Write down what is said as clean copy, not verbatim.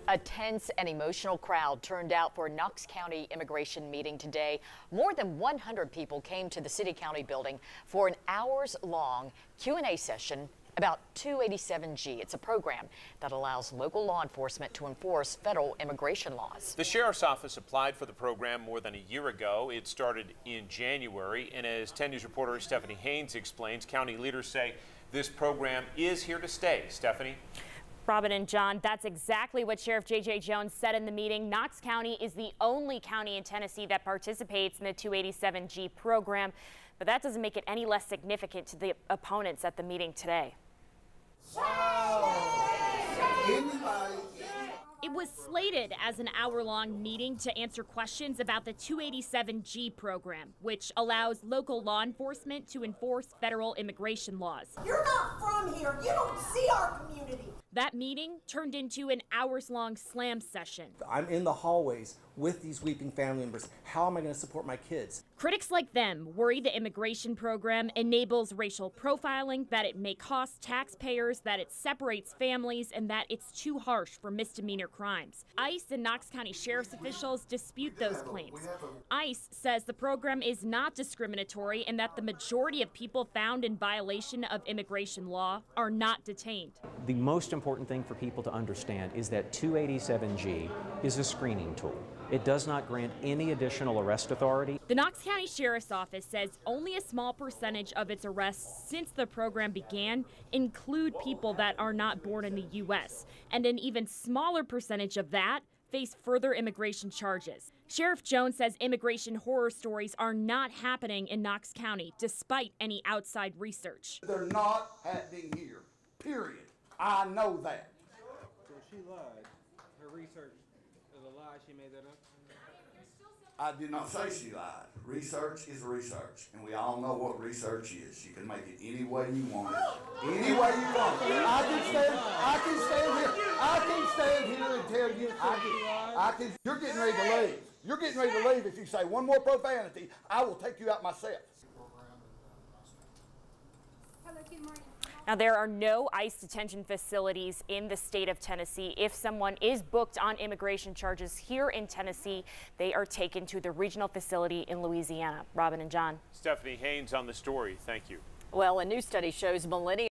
A tense and emotional crowd turned out for a Knox County immigration meeting today. More than 100 people came to the city-county building for an hours-long Q&A session about 287G. It's a program that allows local law enforcement to enforce federal immigration laws. The sheriff's office applied for the program more than a year ago. It started in January, and as 10 News reporter Stephanie Haynes explains, county leaders say this program is here to stay. Stephanie? Robin and John, that's exactly what Sheriff J.J. Jones said in the meeting. Knox County is the only county in Tennessee that participates in the 287G program, but that doesn't make it any less significant to the opponents at the meeting today. It was slated as an hour-long meeting to answer questions about the 287G program, which allows local law enforcement to enforce federal immigration laws. You're not from here. You don't see our community. That meeting turned into an hours-long slam session. I'm in the hallways with these weeping family members. How am I going to support my kids? Critics like them worry the immigration program enables racial profiling, that it may cost taxpayers, that it separates families, and that it's too harsh for misdemeanor crimes. ICE and Knox County Sheriff's officials dispute those claims. ICE says the program is not discriminatory and that the majority of people found in violation of immigration law are not detained. The most important thing for people to understand is that 287G is a screening tool. It does not grant any additional arrest authority. The Knox County Sheriff's Office says only a small percentage of its arrests since the program began include people that are not born in the U.S., and an even smaller percentage of that face further immigration charges. Sheriff Jones says immigration horror stories are not happening in Knox County, despite any outside research. They're not happening here, period. I know that. So she lied. Her research is a lie. She made that up. I did not say she lied. Research is research, and we all know what research is. You can make it any way you want it. Any way you want it. I can stand here and tell you, you're getting ready to leave. You're getting ready to leave if you say one more profanity. I will take you out myself. Now, there are no ICE detention facilities in the state of Tennessee. If someone is booked on immigration charges here in Tennessee, they are taken to the regional facility in Louisiana. Robin and John. Stephanie Haynes on the story. Thank you. Well, a new study shows millennials